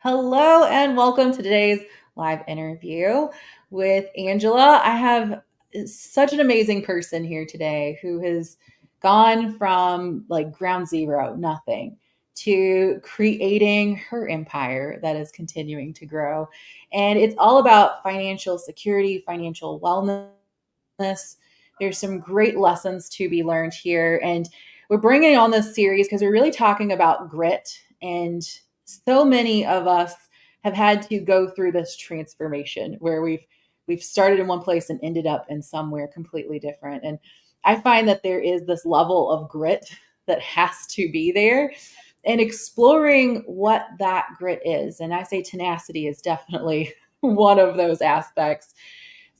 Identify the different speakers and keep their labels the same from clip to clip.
Speaker 1: Hello and welcome to today's live interview with Angela. I have such an amazing person here today who has gone from like ground zero, nothing, to creating her empire that is continuing to grow. And it's all about financial security, financial wellness. There's some great lessons to be learned here. And we're bringing on this series because we're really talking about grit. And so many of us have had to go through this transformation where we've started in one place and ended up in somewhere completely different. And I find that there is this level of grit that has to be there and exploring what that grit is. And I say tenacity is definitely one of those aspects.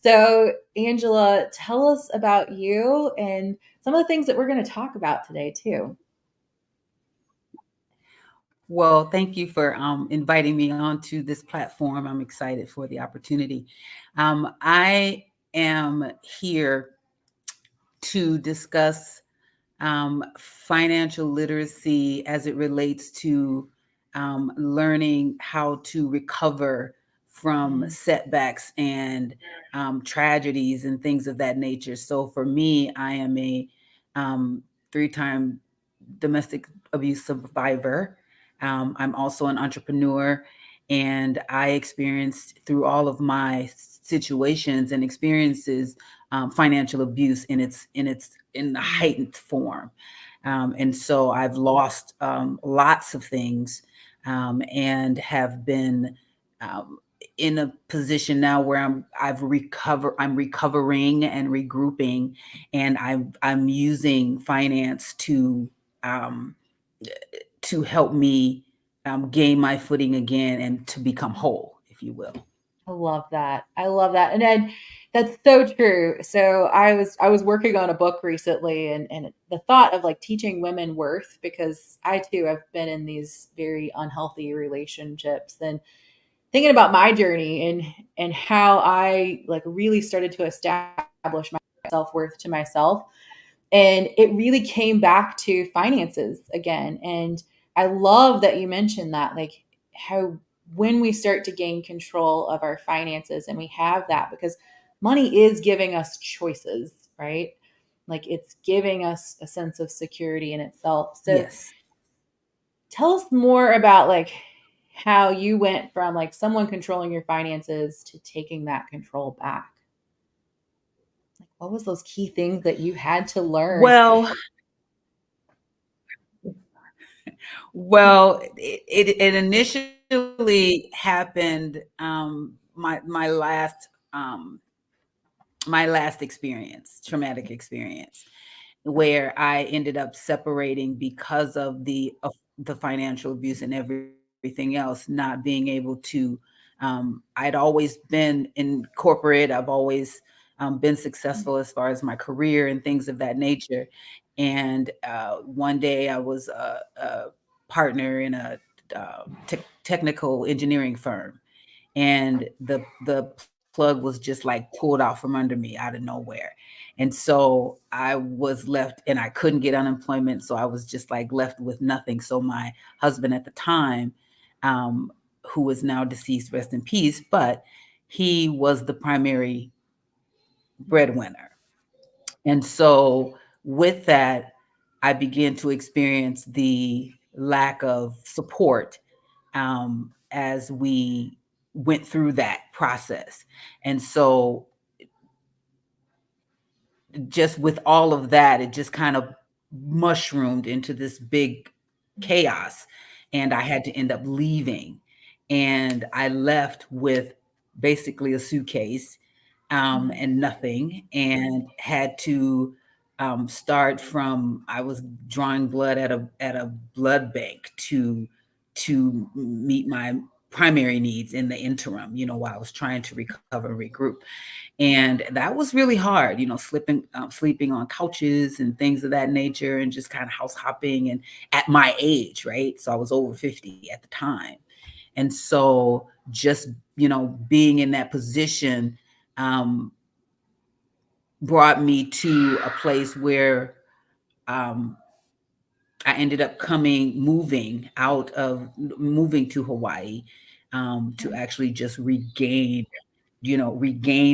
Speaker 1: So, Angela, tell us about you and some of the things that we're going to talk about today, too.
Speaker 2: Well, thank you for inviting me onto this platform. I'm excited for the opportunity. I am here to discuss financial literacy as it relates to learning how to recover from setbacks and tragedies and things of that nature. So for me, I am a 3-time domestic abuse survivor. I'm also an entrepreneur, and I experienced through all of my situations and experiences financial abuse in the heightened form. And so I've lost lots of things and have been in a position now where I'm recovering and regrouping, and I'm using finance um, to help me gain my footing again and to become whole, if you will.
Speaker 1: I love that. I love that. And then that's so true. So I was working on a book recently and the thought of like teaching women worth because I too have been in these very unhealthy relationships and thinking about my journey and how I like really started to establish my self-worth to myself. And it really came back to finances again. And I love that you mentioned that, like how when we start to gain control of our finances and we have that, because money is giving us choices, right? Like it's giving us a sense of security in itself. So
Speaker 2: Yes.
Speaker 1: tell us more about like how you went from like someone controlling your finances to taking that control back. Like what was those key things that you had to learn?
Speaker 2: Well, it initially happened my last experience, traumatic experience, where I ended up separating because of the financial abuse and everything else, not being able to. I'd always been in corporate. I've always been successful as far as my career and things of that nature. And one day I was a partner in a technical engineering firm, and the plug was just like pulled out from under me out of nowhere. And so I was left, and I couldn't get unemployment, so I was just like left with nothing. So my husband at the time, um, who is now deceased, rest in peace, but he was the primary breadwinner. And so with that, I began to experience the lack of support as we went through that process. And so just with all of that, it just kind of mushroomed into this big chaos. And I had to end up leaving. And I left with basically a suitcase
Speaker 1: Mhm.
Speaker 2: and nothing, and had to start from. I was drawing blood at a blood bank to meet my primary needs in the interim, while I was trying to recover and regroup. And that was really hard, sleeping on couches and things of that nature, and just kind of house hopping. And at my age, right? So I was over 50 at the time. And so just, being in that position um, brought me to a place where um, I ended up moving to Hawaii, to actually just regain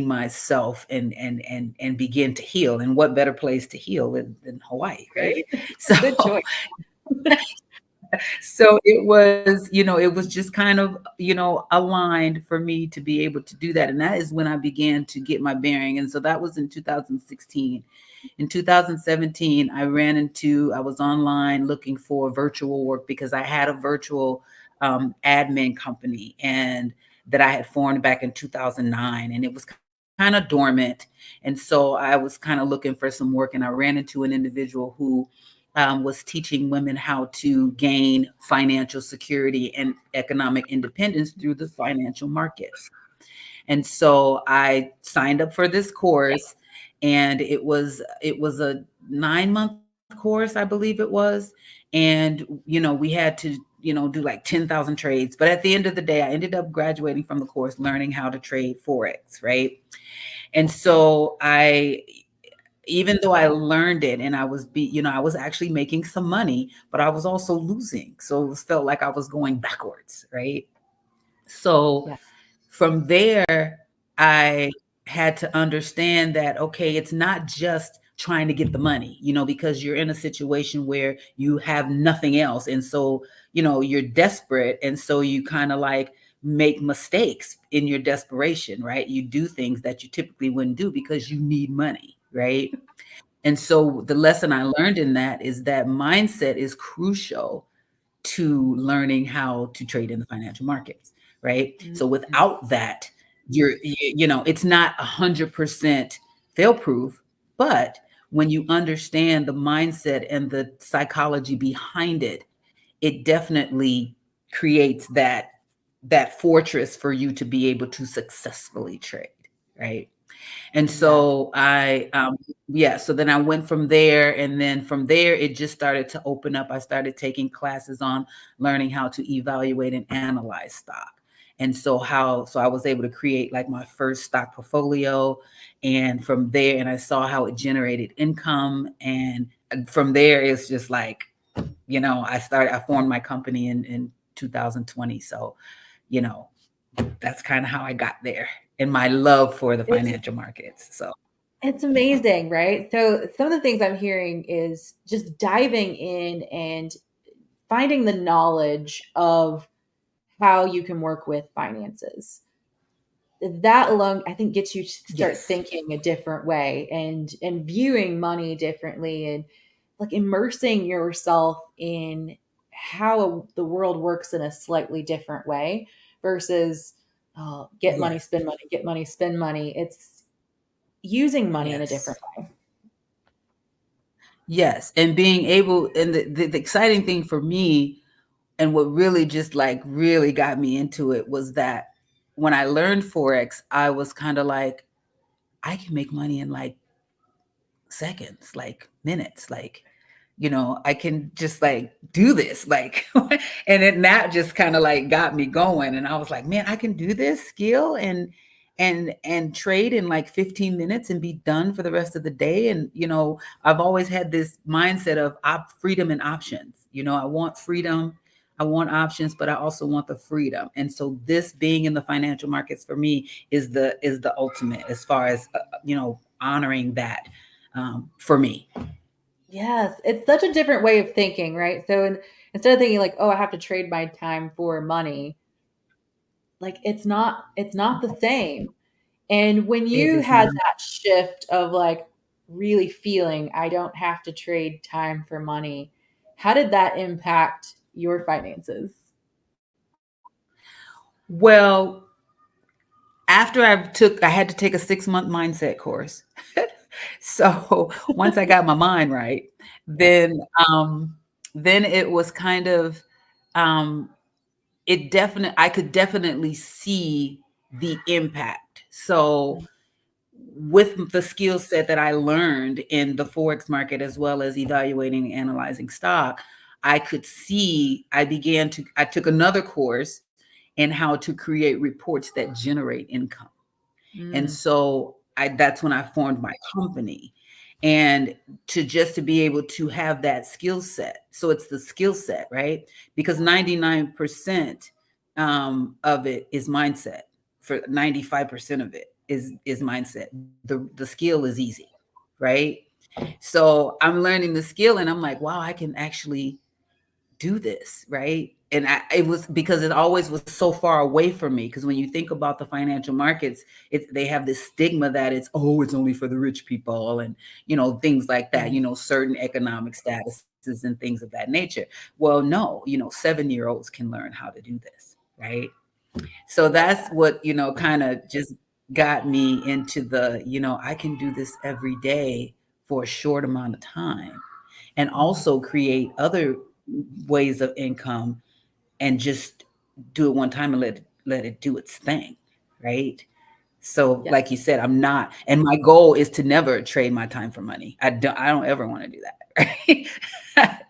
Speaker 2: myself and begin to heal. And what better place to heal than Hawaii, right? So
Speaker 1: Good choice.
Speaker 2: so it was just kind of aligned for me to be able to do that, and that is when I began to get my bearing. And so that was in 2016. In 2017, I was online looking for virtual work because I had a virtual admin company and that I had formed back in 2009, and it was kind of dormant. And so I was kind of looking for some work, and I ran into an individual who was teaching women how to gain financial security and economic independence through the financial markets. And so I signed up for this course, and it was a 9-month course, I believe it was. And we had to do like 10,000 trades. But at the end of the day, I ended up graduating from the course, learning how to trade forex, right? And so I even though I learned it and I was actually making some money, but I was also losing. So it felt like I was going backwards, right? So
Speaker 1: Yeah.
Speaker 2: from there, I had to understand that, okay, it's not just trying to get the money, because you're in a situation where you have nothing else. And so, you're desperate. And so you kind of like make mistakes in your desperation, right? You do things that you typically wouldn't do because you need money, right? And so the lesson I learned in that is that mindset is crucial to learning how to trade in the financial markets, right? So
Speaker 1: Mhm.
Speaker 2: without that, it's not 100% fail proof, but when you understand the mindset and the psychology behind it, it definitely creates that fortress for you to be able to successfully trade, right? And
Speaker 1: Yeah.
Speaker 2: so yeah, so then I went from there. And then from there, it just started to open up. I started taking classes on learning how to evaluate and analyze stock. And so I was able to create like my first stock portfolio. And from there, and I saw how it generated income. And from there, it's just like, I formed my company in 2020. So, you know, that's kind of how I got there and my love for the
Speaker 1: It's
Speaker 2: financial markets. So
Speaker 1: it's amazing, right? So some of the things I'm hearing is just diving in and finding the knowledge of how you can work with finances. That alone, I think, gets you to start
Speaker 2: yes,
Speaker 1: thinking a different way and viewing money differently, and like immersing yourself in how the world works in a slightly different way versus get money,
Speaker 2: yes,
Speaker 1: spend money, get money, spend money. It's using money in a different
Speaker 2: yes,
Speaker 1: way.
Speaker 2: yes. And being able, and the exciting thing for me, and what really just like really got me into it was that when I learned Forex, I was kind of like, I can make money in like seconds, like minutes, like I can just like do this, like, and then that just kind of like got me going. And I was like, man, I can do this skill and trade in like 15 minutes and be done for the rest of the day. And I've always had this mindset of freedom and options. I want freedom, I want options, but I also want the freedom. And so this being in the financial markets for me is the ultimate as far as honoring that for me.
Speaker 1: Yes, it's such a different way of thinking, right? So instead of thinking like, "Oh, I have to trade my time for money," like it's not the same. And when
Speaker 2: It
Speaker 1: you
Speaker 2: is
Speaker 1: had
Speaker 2: not.
Speaker 1: that shift of like really feeling I don't have to trade time for money, how did that impact your finances?
Speaker 2: Well, after I had to take a 6-month mindset course. So once I got my mind right, then then it was kind of um I could definitely see the impact. So with the skill set that I learned in the Forex market, as well as evaluating and analyzing stock, I took another course in how to create reports that generate income. And
Speaker 1: Mm,
Speaker 2: so that's when I formed my company. And to be able to have that skill set. So it's the skill set, right? Because 99% of it is mindset. For 95% of it is mindset. The skill is easy, right? So I'm learning the skill and I'm like, wow, I can actually do this, right? And it was because it always was so far away from me. Because when you think about the financial markets, they have this stigma that it's only for the rich people, and things like that.
Speaker 1: Mm.
Speaker 2: Certain economic statuses and things of that nature. Well, no, 7-year-olds can learn how to do this, right? So
Speaker 1: I love
Speaker 2: that's
Speaker 1: that.
Speaker 2: what kind of just got me into the I can do this every day for a short amount of time, and
Speaker 1: Mhm.
Speaker 2: also create other ways of income, and just do it one time and let it do its thing, right? So
Speaker 1: Yes.
Speaker 2: like you said, I'm not, and my goal is to never trade my time for money. I don't ever want to do that, right?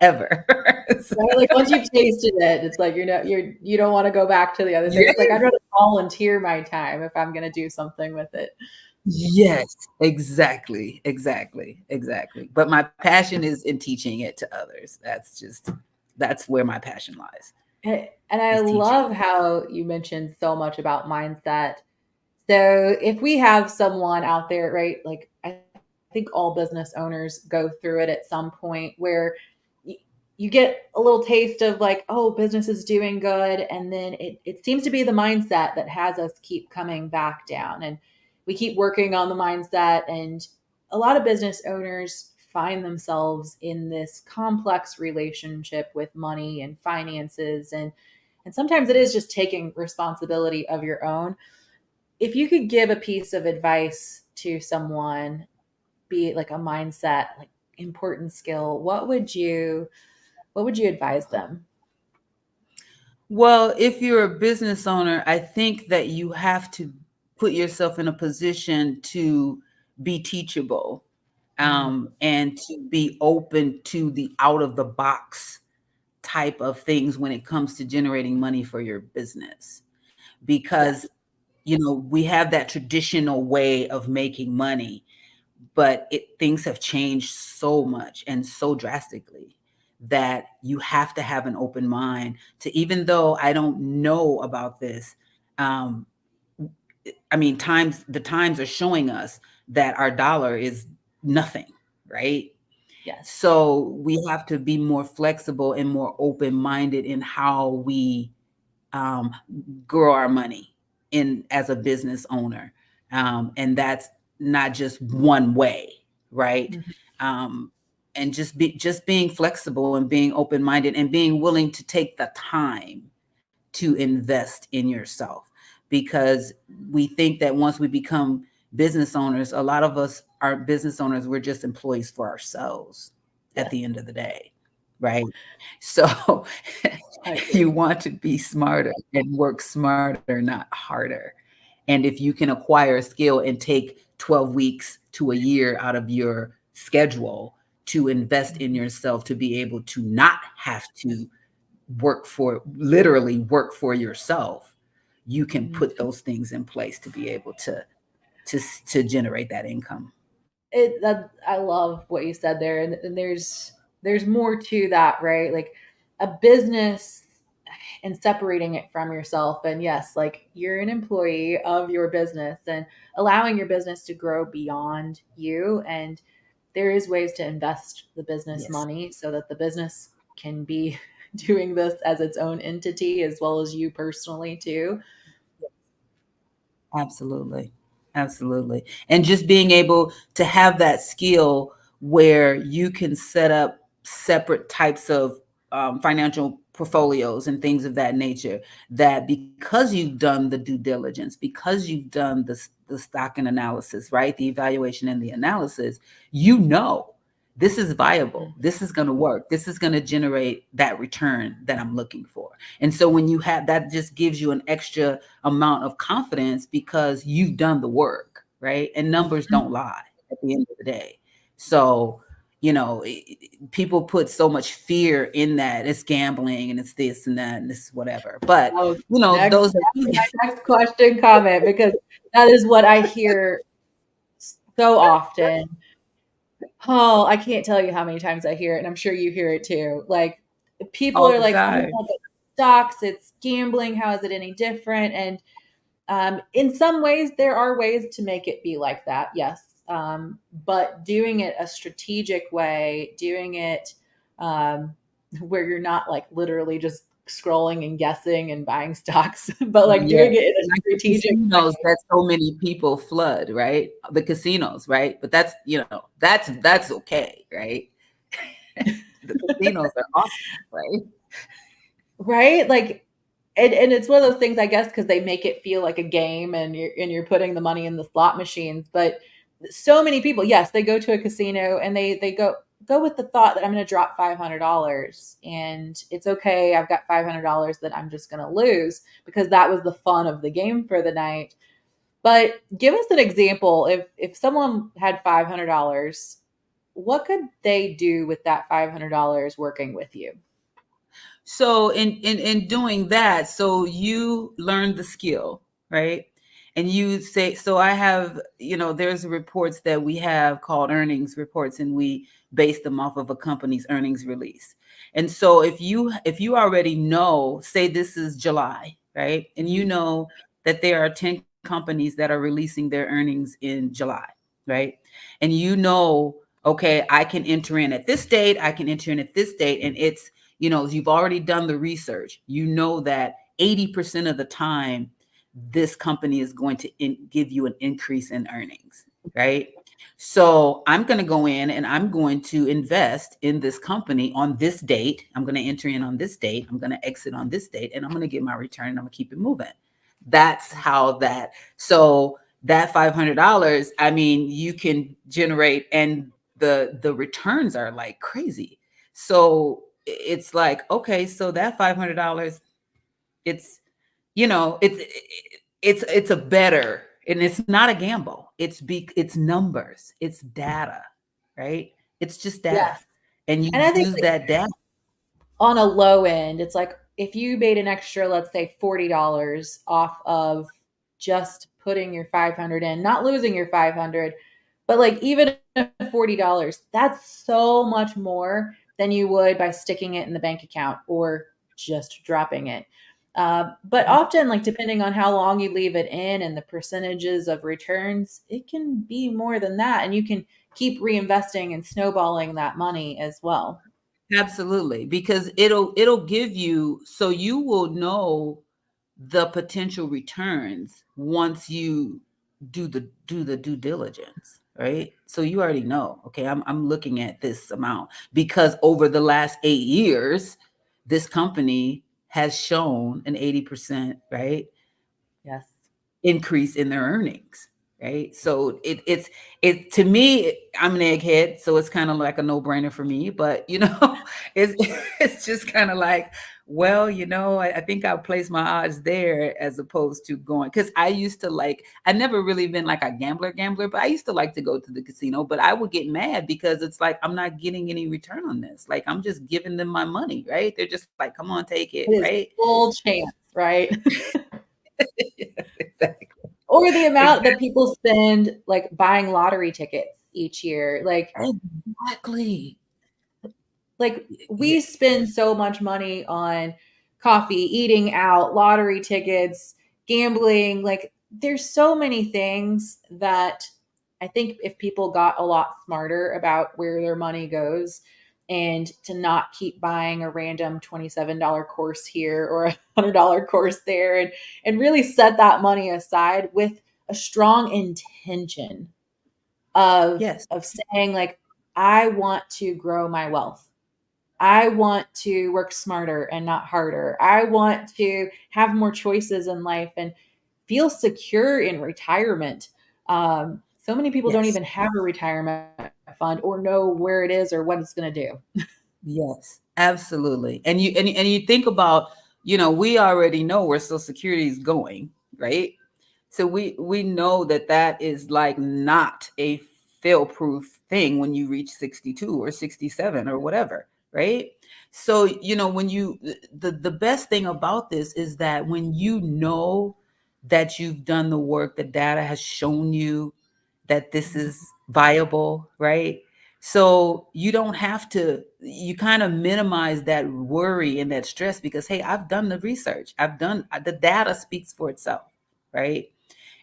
Speaker 2: Ever. So,
Speaker 1: Right? Like once you've tasted it, it's like you don't want to go back to the other thing.
Speaker 2: yeah.
Speaker 1: It's like I'd rather volunteer my time if I'm gonna do something with it.
Speaker 2: Yes, exactly, exactly, exactly. But my passion is in teaching it to others. That's where my passion lies,
Speaker 1: And I
Speaker 2: is teaching.
Speaker 1: love how you mentioned so much about mindset. So if we have someone out there, right, like I think all business owners go through it at some point where you, you get a little taste of like, oh, business is doing good. And then it seems to be the mindset that has us keep coming back down. And we keep working on the mindset. And a lot of business owners find themselves in this complex relationship with money and finances. And sometimes it is just taking responsibility of your own. If you could give a piece of advice to someone, be it like a mindset, like important skill, what would you advise them?
Speaker 2: Well, if you're a business owner, I think that you have to put yourself in a position to be teachable,
Speaker 1: Mm,
Speaker 2: and to be open to the out of the box type of things when it comes to generating money for your business.
Speaker 1: yes.
Speaker 2: Because we have that traditional way of making money, but things have changed so much and so drastically that you have to have an open mind to, even though I don't know about this. um I mean, the times are showing us that our dollar is nothing, right?
Speaker 1: Yes.
Speaker 2: So we have to be more flexible and more open minded in how we um, grow our money in as a business owner, and that's not just one way, right?
Speaker 1: Mhm.
Speaker 2: um, and just being flexible and being open minded and being willing to take the time to invest in yourself, because we think that once we become business owners, a lot of us are business owners, we're just employees for ourselves at
Speaker 1: Yes.
Speaker 2: the end of the day, right? So
Speaker 1: I
Speaker 2: you
Speaker 1: agree.
Speaker 2: want to be smarter and work smarter, not harder. And if you can acquire a skill and take 12 weeks to a year out of your schedule to invest in
Speaker 1: Mhm.
Speaker 2: yourself, to be able to not have to literally work for yourself, you can
Speaker 1: Mhm.
Speaker 2: put those things in place to be able to to generate that income.
Speaker 1: I love what you said there, and there's more to that, right? Like a business and separating it from yourself. And yes, like you're an employee of your business and allowing your business to grow beyond you. And there is ways to invest the business
Speaker 2: Yes.
Speaker 1: money so that the business can be doing this as its own entity as well as you personally too.
Speaker 2: Absolutely. Absolutely. And just being able to have that skill where you can set up separate types of financial portfolios and things of that nature, that because you've done the due diligence, because you've done the stock and analysis, right? The evaluation and the analysis, this is viable. This is going to work. This is going to generate that return that I'm looking for. And so when you have that, just gives you an extra amount of confidence because you've done the work, right? And numbers
Speaker 1: Mhm.
Speaker 2: don't lie at the end of the day. So, people put so much fear in that it's gambling and it's this and that and this whatever. But,
Speaker 1: Oh,
Speaker 2: those
Speaker 1: that was my next question comment because that is what I hear so often. Oh, I can't tell you how many times I hear it, and I'm sure you hear it too. Like, people
Speaker 2: all
Speaker 1: are
Speaker 2: the
Speaker 1: like, "Oh my
Speaker 2: time.
Speaker 1: god, stocks, it's gambling. How is it any different? And in some ways, there are ways to make it be like that, yes. But doing it a strategic way, doing it um, where you're not like literally just scrolling and guessing and buying stocks, but like
Speaker 2: Yeah,
Speaker 1: doing it in a
Speaker 2: like the
Speaker 1: strategic
Speaker 2: casinos
Speaker 1: way.
Speaker 2: that so many people flood, right? The casinos, right? But that's, that's okay, right? The casinos are awesome, right?
Speaker 1: Right? Like, and it's one of those things, I guess, because they make it feel like a game, and you're putting the money in the slot machines. But so many people, yes, they go to a casino and they go with the thought that I'm going to drop $500 and it's okay. I've got $500 that I'm just going to lose because that was the fun of the game for the night. But give us an example. If someone had $500, what could they do with that $500 working with you?
Speaker 2: So in doing that, so you learn the skill, right? And you say, so I have, there's reports that we have called earnings reports, and we base them off of a company's earnings release. And so if you already know, say this is July, right? And you know that there are 10 companies that are releasing their earnings in July, right? And okay, I can enter in at this date, I can enter in at this date, and you've already done the research. You know that 80% of the time, this company is going to give you an increase in earnings, right? So I'm going to go in and I'm going to invest in this company on this date. I'm going to enter in on this date. I'm going to exit on this date, and I'm going to get my return, and I'm going to keep it moving. That's how that. So that $500, I mean, you can generate, and the returns are like crazy. So it's like, okay, so that $500, it's, it's a better, and it's not a gamble. It's numbers, it's data, right? It's just data.
Speaker 1: Yes.
Speaker 2: And you
Speaker 1: And I think
Speaker 2: use
Speaker 1: like
Speaker 2: that data.
Speaker 1: on a low end, it's like if you made an extra, let's say $40 off of just putting your 500 in, not losing your 500, but like even $40, that's so much more than you would by sticking it in the bank account or just dropping it. But often, like depending on how long you leave it in and the percentages of returns, it can be more than that, and you can keep reinvesting and snowballing that money as well.
Speaker 2: Absolutely, because it'll give you, so you will know the potential returns once you do the due diligence, right? So you already know, okay, I'm looking at this amount because over the last 8 years, this company has shown an 80%, right,
Speaker 1: Yes.
Speaker 2: increase in their earnings, right? So it to me, I'm an egghead, so it's kind of like a no-brainer for me. But it's it's just kind of like, well, I think I'll place my odds there as opposed to going, because I never really been like a gambler, but I used to like to go to the casino, but I would get mad because it's like I'm not getting any return on this. Like I'm just giving them my money, right? They're just like, come on, take it,
Speaker 1: It is
Speaker 2: right?
Speaker 1: full chance, right?
Speaker 2: Yeah, exactly.
Speaker 1: Or the amount that
Speaker 2: Exactly.
Speaker 1: people spend like buying lottery tickets each year.
Speaker 2: Exactly.
Speaker 1: Like
Speaker 2: Yeah.
Speaker 1: we spend so much money on coffee, eating out, lottery tickets, gambling. Like there's so many things that I think if people got a lot smarter about where their money goes and to not keep buying a random $27 course here or a $100 course there, and really set that money aside with a strong intention
Speaker 2: Yes.
Speaker 1: of saying like I want to grow my wealth. I want to work smarter and not harder. I want to have more choices in life and feel secure in retirement. So many people don't
Speaker 2: Yes.
Speaker 1: even have a retirement fund or know where it is or what it's going to do.
Speaker 2: Yes. Absolutely. And you think about, we already know where Social Security is going, right? So we know that is like not a fail-proof thing when you reach 62 or 67 or whatever, right? So, when the best thing about this is that when you know that you've done the work, the data has shown you that this is viable, right? So you don't have to, you kind of minimize that worry and that stress because, hey, I've done the research. I've done, the data speaks for itself, right?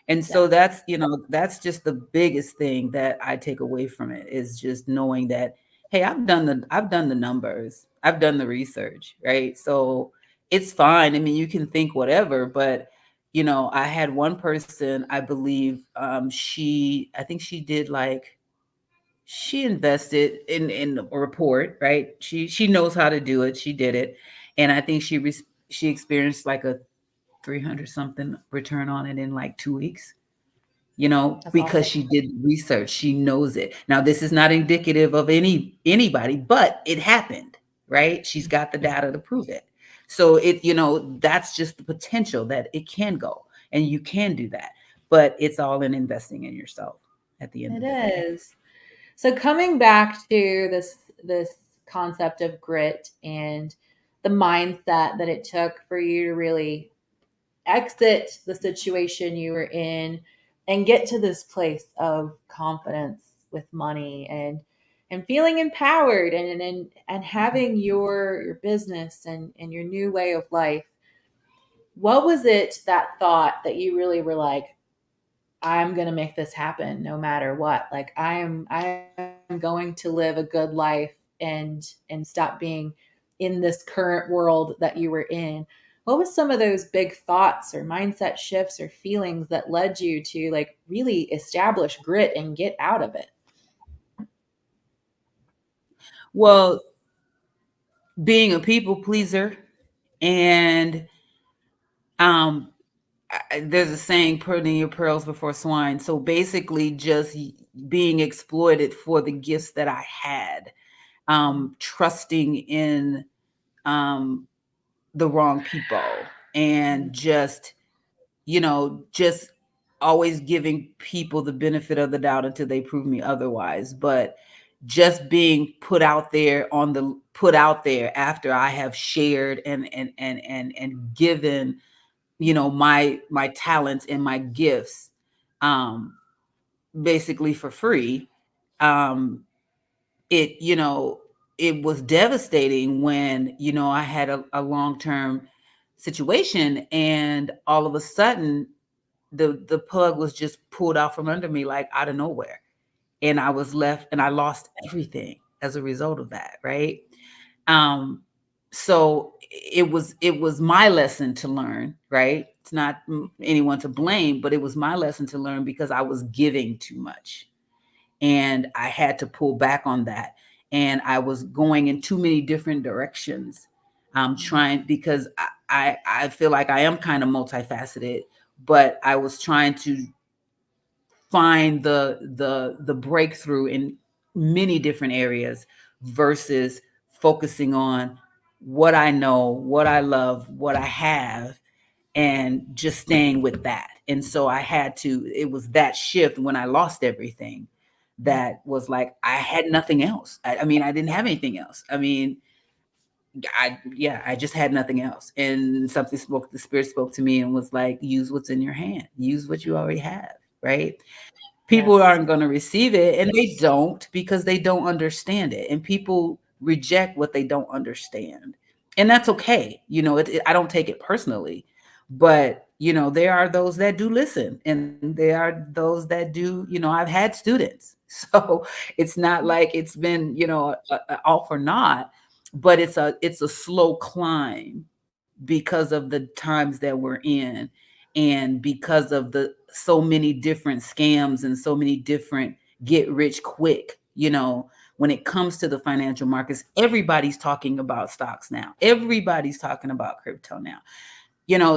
Speaker 2: And so
Speaker 1: Yes.
Speaker 2: that's, that's just the biggest thing that I take away from it is just knowing that, hey, I've done the numbers. I've done the research, right? So it's fine. I mean, you can think whatever, but I had one person, I believe, I think she did like she invested in a report, right? She knows how to do it. She did it, and I think she experienced like a 300 something return on it in like 2 weeks.
Speaker 1: That's
Speaker 2: Because
Speaker 1: awesome.
Speaker 2: she did research, she knows it. Now, this is not indicative of anybody, but it happened, right? She's got the data to prove it. So that's just the potential that it can go, and you can do that. But it's all in investing in yourself at the end
Speaker 1: It
Speaker 2: of the day.
Speaker 1: is. So coming back to this concept of grit and the mindset that it took for you to really exit the situation you were in and get to this place of confidence with money and feeling empowered and having your business and your new way of life. What was it that thought that you really were like, I'm going to make this happen no matter what? Like I am going to live a good life and stop being in this current world that you were in. What was some of those big thoughts or mindset shifts or feelings that led you to like really establish grit and get out of it?
Speaker 2: Well, being a people pleaser and um there's a saying, putting your pearls before swine. So basically just being exploited for the gifts that I had, trusting in um the wrong people, and just always giving people the benefit of the doubt until they prove me otherwise. But just being put out there after I have shared and given, my talents and my gifts, um basically for free. um it you know it was devastating when I had a long-term situation, and all of a sudden the plug was just pulled out from under me like out of nowhere, and I was left and I lost everything as a result of that, right? um so it was my lesson to learn, right? It's not anyone to blame, but it was my lesson to learn because I was giving too much, and I had to pull back on that. And I was going in too many different directions. Trying because I feel like I am kind of multifaceted, but I was trying to find the breakthrough in many different areas versus focusing on what I know, what I love, what I have, and just staying with that. And so it was that shift when I lost everything that was like, I had nothing else. I mean, I didn't have anything else. I mean, I just had nothing else. And the spirit spoke to me and was like, use what's in your hand, use what you already have, right? People
Speaker 1: Yes.
Speaker 2: aren't going to receive it, and they don't because they don't understand it, and people reject what they don't understand, and that's okay. I don't take it personally, but there are those that do listen, and there are those that do. I've had students, so it's not like it's been all for naught, but it's a slow climb because of the times that we're in, and because of the so many different scams and so many different get rich quick. When it comes to the financial markets, everybody's talking about stocks now, everybody's talking about crypto now.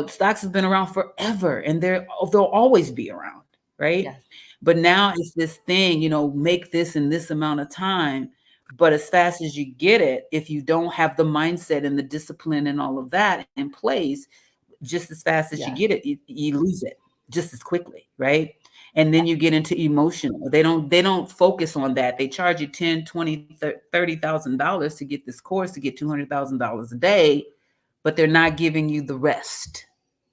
Speaker 2: Stocks have been around forever, and they'll always be around, right?
Speaker 1: Yes.
Speaker 2: But now it's this thing, make this in this amount of time. But as fast as you get it, if you don't have the mindset and the discipline and all of that in place, just as fast as you
Speaker 1: Yes.
Speaker 2: get it, you lose it just as quickly, right? And then you get into emotional. They don't focus on that. They charge you 10, 20, $30,000 to get this course, to get $200,000 a day, but they're not giving you the rest,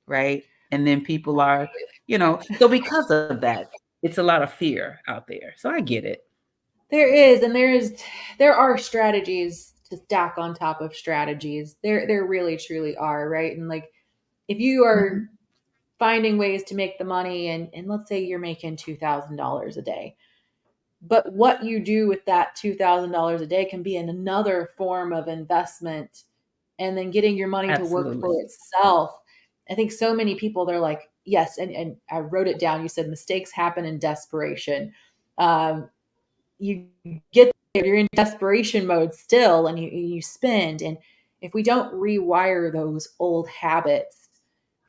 Speaker 2: right? And then people so because of that, it's a lot of fear out there. So I get it.
Speaker 1: There is, and there are strategies to stack on top of strategies. There really truly are, right? And like if you are
Speaker 2: Mhm.
Speaker 1: finding ways to make the money and let's say you're making $2,000 a day. But what you do with that $2,000 a day can be in another form of investment and then getting your money to work for
Speaker 2: Absolutely.
Speaker 1: itself. I think so many people, they're like, yes, and I wrote it down. You said mistakes happen in desperation. You get there, you're in desperation mode still, and you spend. And if we don't rewire those old habits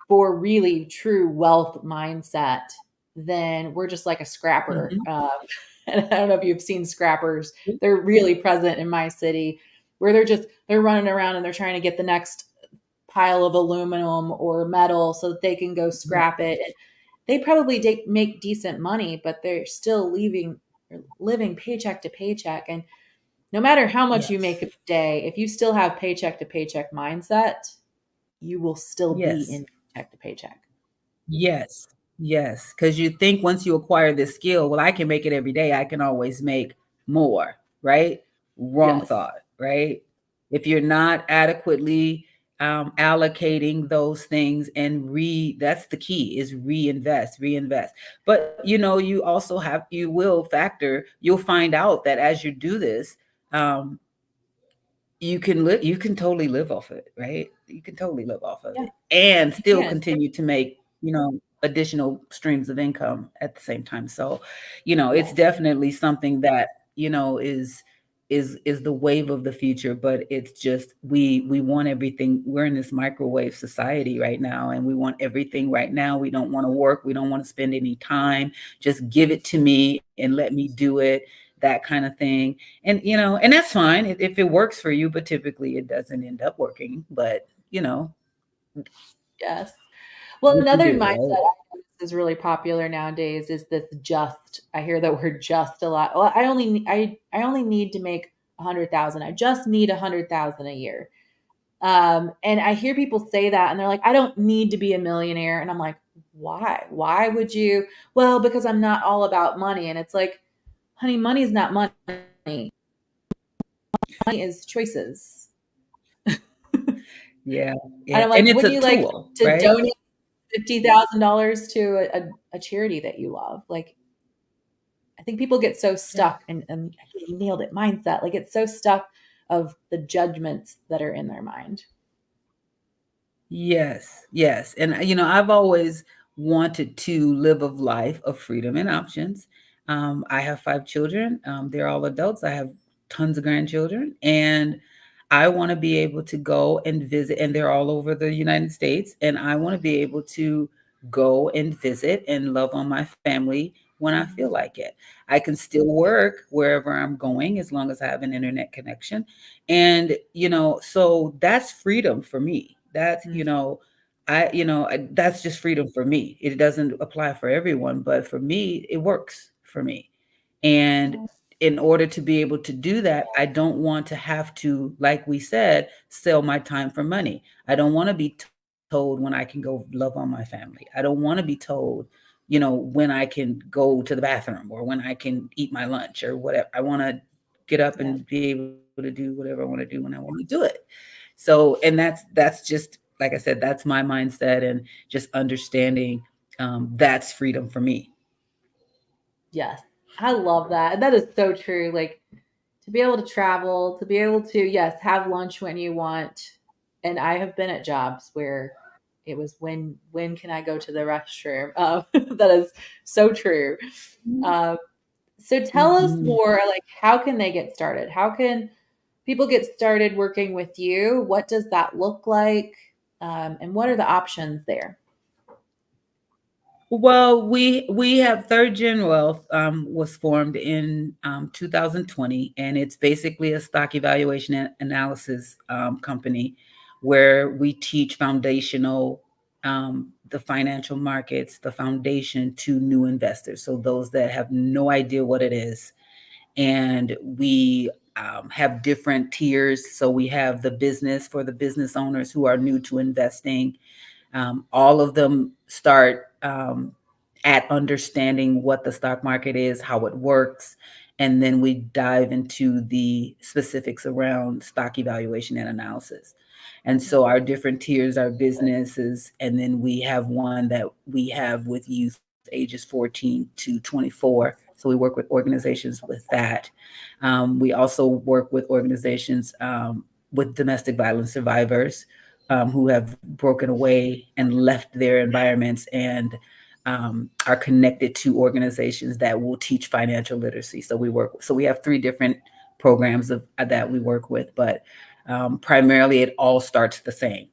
Speaker 1: for really true wealth mindset, then we're just like a scrapper.
Speaker 2: Mhm.
Speaker 1: And I don't know if you've seen scrappers. They're really present in my city where they're running around and they're trying to get the next pile of aluminum or metal so that they can go scrap it. And they probably make decent money, but they're still living paycheck to paycheck. And no matter how much you make
Speaker 2: Yes.
Speaker 1: a day, if you still have paycheck to paycheck mindset, you will still be
Speaker 2: Yes.
Speaker 1: in paycheck to paycheck.
Speaker 2: Yes. Yes. Because you think once you acquire this skill, well, I can make it every day. I can always make more, right? Wrong
Speaker 1: Yes.
Speaker 2: thought, right? If you're not adequately allocating those things and that's the key is reinvest. But you also you will factor, you'll find out that as you do this, um, you can totally live off of it, right? You can totally live off of
Speaker 1: Yeah,
Speaker 2: it and
Speaker 1: you
Speaker 2: still
Speaker 1: can.
Speaker 2: continue to make, additional streams of income at the same time. So, it's
Speaker 1: Yes.
Speaker 2: definitely something that, is the wave of the future, but it's just we want everything. We're in this microwave society right now and we want everything right now. We don't want to work, we don't want to spend any time. Just give it to me and let me do it, that kind of thing. And that's fine if it works for you, but typically it doesn't end up working. But
Speaker 1: Yes. Well,
Speaker 2: what you
Speaker 1: another
Speaker 2: do,
Speaker 1: mindset
Speaker 2: right?
Speaker 1: I notice is really popular nowadays is this just. I hear that word just a lot. Well, I only need to make 100,000. I just need 100,000 a year. And I hear people say that and they're like, I don't need to be a millionaire. And I'm like, why? Why would you? Well, because I'm not all about money. And it's like, honey, money is not money. Money is choices.
Speaker 2: Yeah,
Speaker 1: And
Speaker 2: yeah,
Speaker 1: I'm
Speaker 2: and
Speaker 1: like,
Speaker 2: it's
Speaker 1: wouldn't
Speaker 2: a
Speaker 1: you like
Speaker 2: tool,
Speaker 1: to
Speaker 2: right?
Speaker 1: donate $50,000 to a charity that you love? Like, I think people get so
Speaker 2: Yeah.
Speaker 1: stuck and you nailed it, mindset. Like it's so stuck of the judgments that are in their mind.
Speaker 2: Yes, yes. And I've always wanted to live a life of freedom and options. I have 5 children. They're all adults. I have tons of grandchildren, and I want to be able to go and visit, and they're all over the United States. And I want to be able to go and visit and love on my family when I feel
Speaker 1: Mhm.
Speaker 2: like it. I can still work wherever I'm going as long as I have an internet connection. And so that's freedom for me. That's just freedom for me. It doesn't apply for everyone, but for me it works for me. And
Speaker 1: Yes.
Speaker 2: in order to be able to do that, I don't want to have to, like we said, sell my time for money. I don't want to be told when I can go love on my family. I don't want to be told, when I can go to the bathroom or when I can eat my lunch or whatever. I want to get up
Speaker 1: Yes.
Speaker 2: and be able to do whatever I want to do when I want to do it. So, and that's just, like I said, that's my mindset, and just understanding, that's freedom for me.
Speaker 1: Yes. I love that. And that is so true. Like to be able to travel, to be able to, yes, have lunch when you want. And I have been at jobs where it was when can I go to the restroom? That is so true. Uh, so tell us
Speaker 2: Mhm.
Speaker 1: more, like how can they get started? How can people get started working with you? What does that look like? And what are the options there?
Speaker 2: Well, we have Third Gen Wealth, was formed in 2020, and it's basically a stock evaluation and analysis company where we teach the financial markets, the foundation to new investors. So those that have no idea what it is, and we have different tiers. So we have the business for the business owners who are new to investing. All of them start at understanding what the stock market is, how it works, and then we dive into the specifics around stock evaluation and analysis. And so our different tiers are businesses, and then we have one that we have with youth ages 14 to 24. So we work with organizations with that. We also work with organizations with domestic violence survivors who have broken away and left their environments and are connected to organizations that will teach financial literacy. So we have three different programs that we work with, but primarily it all starts the same.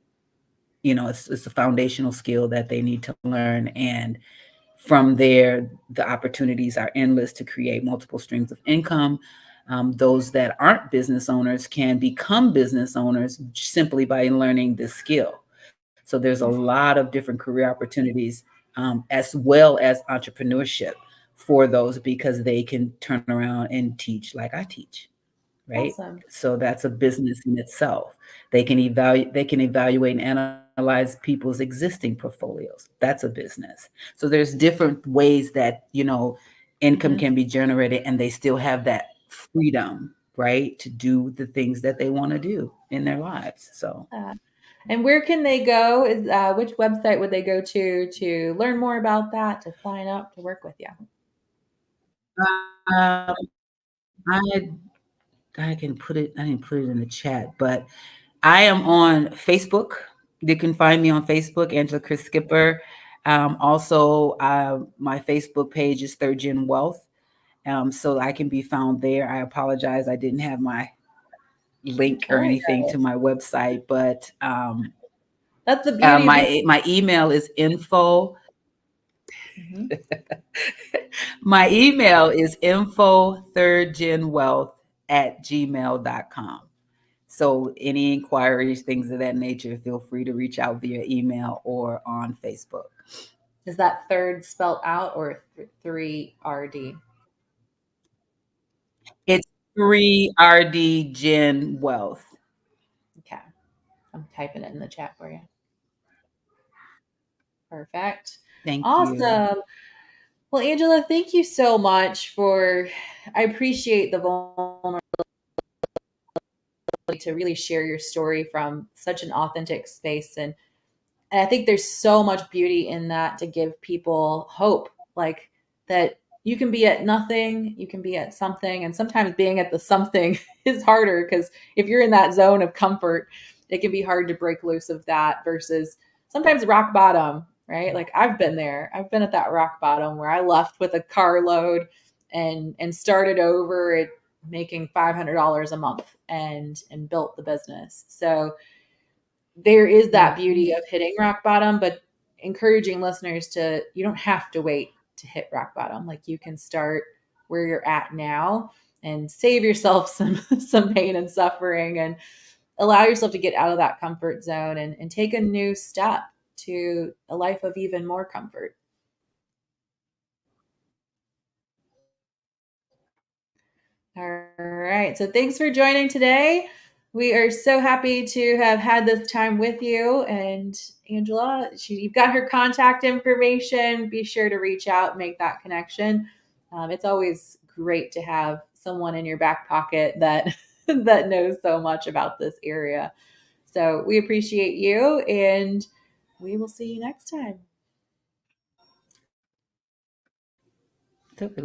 Speaker 2: It's a foundational skill that they need to learn, and from there, the opportunities are endless to create multiple streams of income. Those that aren't business owners can become business owners simply by learning this skill. So there's a lot of different career opportunities, as well as entrepreneurship for those, because they can turn around and teach like I teach, right?
Speaker 1: Awesome.
Speaker 2: So that's a business in itself. They can evaluate and analyze people's existing portfolios. That's a business. So there's different ways that, income
Speaker 1: Mhm.
Speaker 2: can be generated, and they still have that freedom, right, to do the things that they want to do in their lives. So
Speaker 1: And where can they go? Is which website would they go to learn more about that, to sign up, to work with you?
Speaker 2: um, I I can put it. I didn't put it in the chat, but I am on Facebook. You can find me on Facebook, Angela Criss-Skipper. Also, my Facebook page is Third Gen Wealth, so I can be found there. I apologize, I didn't have my link or
Speaker 1: Oh,
Speaker 2: anything
Speaker 1: yeah.
Speaker 2: to my website, but
Speaker 1: That's the beauty of this.
Speaker 2: my email is info.
Speaker 1: Mhm.
Speaker 2: My email is info thirdgenwealth at gmail.com. So any inquiries, things of that nature, feel free to reach out via email or on Facebook.
Speaker 1: Is that third spelled out or 3RD?
Speaker 2: It's 3RD Gen Wealth.
Speaker 1: Okay. I'm typing it in the chat for you. Perfect.
Speaker 2: Thank you.
Speaker 1: Awesome. Well, Angela, thank you so much I appreciate the vulnerability to really share your story from such an authentic space. And I think there's so much beauty in that, to give people hope, like that you can be at nothing, you can be at something. And sometimes being at the something is harder, because if you're in that zone of comfort, it can be hard to break loose of that versus sometimes rock bottom, right? Like I've been there. I've been at that rock bottom where I left with a carload and started over at making $500 a month and built the business. So there is that beauty
Speaker 2: Mhm.
Speaker 1: of hitting rock bottom, but encouraging listeners to, you don't have to wait to hit rock bottom. Like you can start where you're at now and save yourself some pain and suffering, and allow yourself to get out of that comfort zone and take a new step to a life of even more comfort. All right. So thanks for joining today. We are so happy to have had this time with you. And Angela, you've got her contact information. Be sure to reach out, make that connection. It's always great to have someone in your back pocket that that knows so much about this area. So we appreciate you, and we will see you next time.
Speaker 2: Took